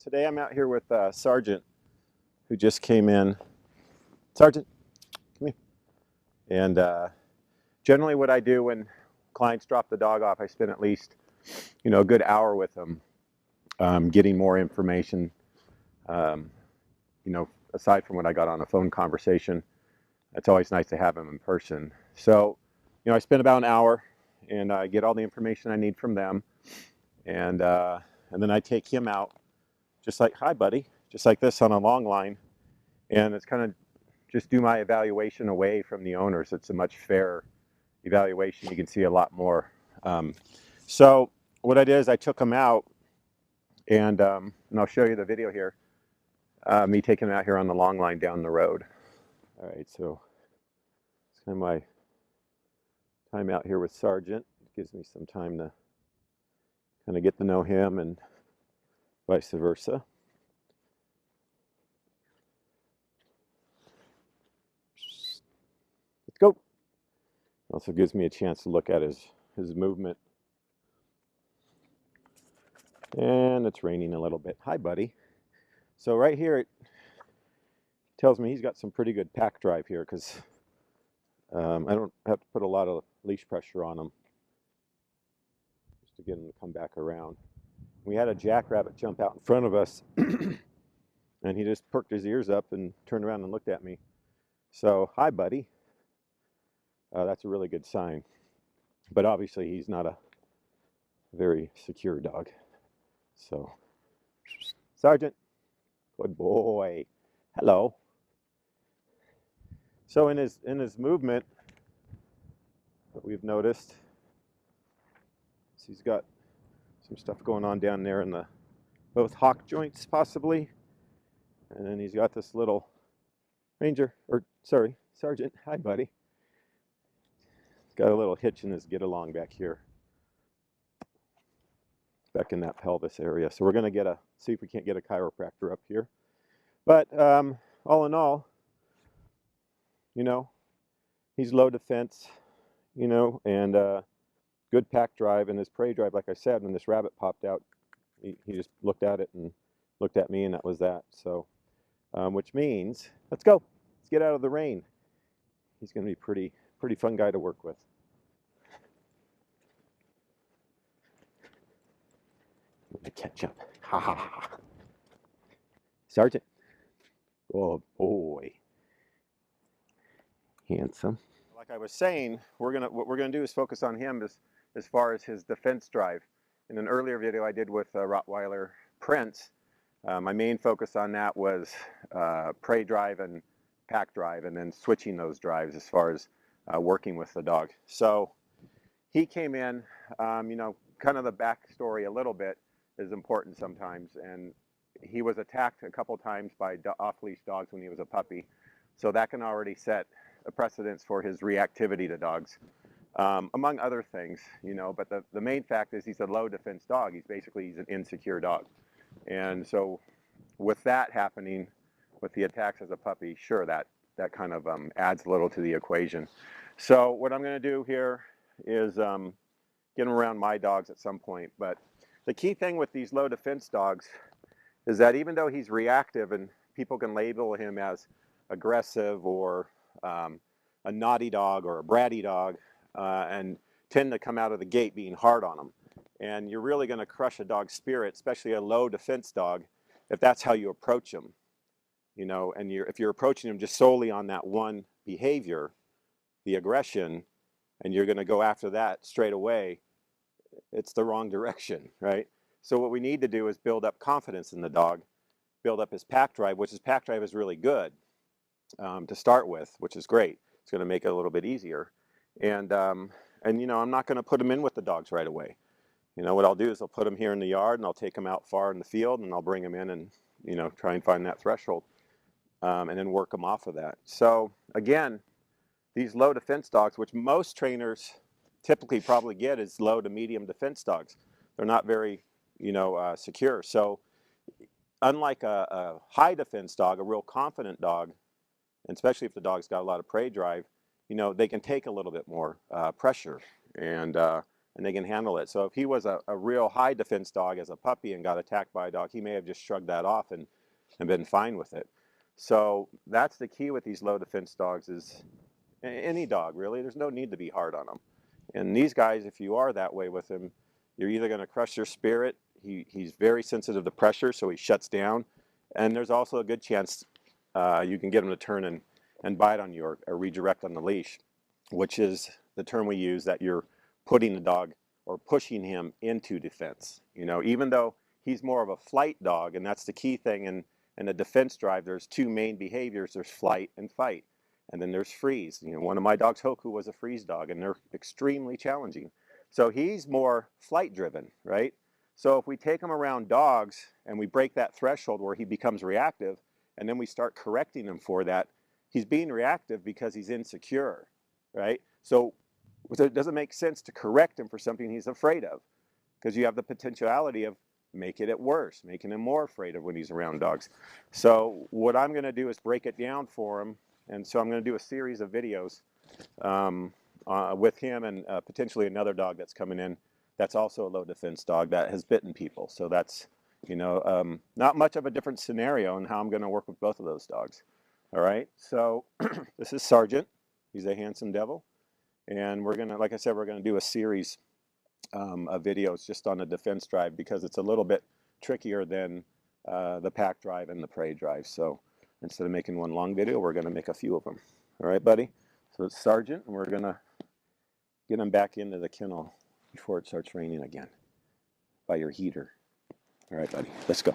Today I'm out here with Sergeant, who just came in. Sergeant, come here. And generally what I do when clients drop the dog off, I spend at least, a good hour with them, getting more information, aside from what I got on a phone conversation. It's always nice to have them in person. So, I spend about an hour and I get all the information I need from them. And then I take him out, just like, hi, buddy, just like this on a long line. And it's kind of just do my evaluation away from the owners. It's a much fairer evaluation. You can see a lot more. So what I did is I took him out, and I'll show you the video here. Me taking him out here on the long line down the road. All right, so it's kind of my time out here with Sergeant. It gives me some time to kind of get to know him and vice versa. Let's go. Also gives me a chance to look at his movement. And it's raining a little bit. Hi, buddy. So right here it tells me he's got some pretty good pack drive here because I don't have to put a lot of leash pressure on him just to get him to come back around. We had a jackrabbit jump out in front of us and he just perked his ears up and turned around and looked at me. So, hi, buddy. That's a really good sign. But obviously he's not a very secure dog. So, Sergeant, good boy. Hello. So in his movement, what we've noticed is he's got some stuff going on down there in the both hock joints possibly, and then he's got this little Sergeant. Hi, buddy. He's got a little hitch in his get along back here, back in that pelvis area. So we're going to see if we can't get a chiropractor up here. But all in all, he's low defense, and good pack drive, and his prey drive, like I said, when this rabbit popped out, he just looked at it and looked at me, and that was that. So, which means, let's go. Let's get out of the rain. He's going to be pretty fun guy to work with. I'm going to catch up. Ha ha ha. Sergeant. Oh boy. Handsome. Like I was saying, what we're gonna do is focus on him as far as his defense drive. In an earlier video I did with Rottweiler Prince, my main focus on that was prey drive and pack drive, and then switching those drives as far as working with the dog. So he came in, kind of the backstory a little bit is important sometimes, and he was attacked a couple times by off-leash dogs when he was a puppy. So that can already set a precedence for his reactivity to dogs, among other things, but the main fact is he's a low defense dog. He's an insecure dog. And so with that happening, with the attacks as a puppy, sure, that kind of adds a little to the equation. So what I'm going to do here is get him around my dogs at some point. But the key thing with these low defense dogs is that even though he's reactive and people can label him as aggressive or a naughty dog or a bratty dog, and tend to come out of the gate being hard on them. And you're really going to crush a dog's spirit, especially a low defense dog, if that's how you approach him. And if you're approaching him just solely on that one behavior, the aggression, and you're going to go after that straight away, it's the wrong direction, right? So what we need to do is build up confidence in the dog, build up his pack drive, which his pack drive is really good to start with, which is great. It's going to make it a little bit easier. And I'm not going to put him in with the dogs right away. What I'll do is I'll put him here in the yard, and I'll take him out far in the field, and I'll bring him in and, try and find that threshold, and then work him off of that. So again, these low defense dogs, which most trainers typically probably get, is low to medium defense dogs. They're not very, secure. So unlike a high defense dog, a real confident dog, and especially if the dog's got a lot of prey drive, they can take a little bit more pressure and and they can handle it. So if he was a real high defense dog as a puppy and got attacked by a dog, he may have just shrugged that off and been fine with it. So that's the key with these low defense dogs, is any dog really, there's no need to be hard on them. And these guys, if you are that way with him, you're either going to crush their spirit. He's very sensitive to pressure, so he shuts down. And there's also a good chance you can get him to turn and bite on you, or redirect on the leash, which is the term we use, that you're putting the dog or pushing him into defense. You know, even though he's more of a flight dog, and that's the key thing in a defense drive, there's two main behaviors. There's flight and fight. And then there's freeze. You know, one of my dogs, Hoku, was a freeze dog, and they're extremely challenging. So he's more flight driven, right? So if we take him around dogs and we break that threshold where he becomes reactive, and then we start correcting him for that, he's being reactive because he's insecure, right? So it doesn't make sense to correct him for something he's afraid of, because you have the potentiality of making it worse, making him more afraid of when he's around dogs. So what I'm going to do is break it down for him. And so I'm going to do a series of videos with him and potentially another dog that's coming in that's also a low defense dog that has bitten people. So that's, you know, not much of a different scenario in how I'm going to work with both of those dogs. All right, so this is Sergeant. He's a handsome devil. And we're going to, like I said, we're going to do a series of videos just on the defense drive, because it's a little bit trickier than the pack drive and the prey drive. So instead of making one long video, we're going to make a few of them. All right, buddy? So it's Sergeant, and we're going to get him back into the kennel before it starts raining again by your heater. All right, buddy, let's go.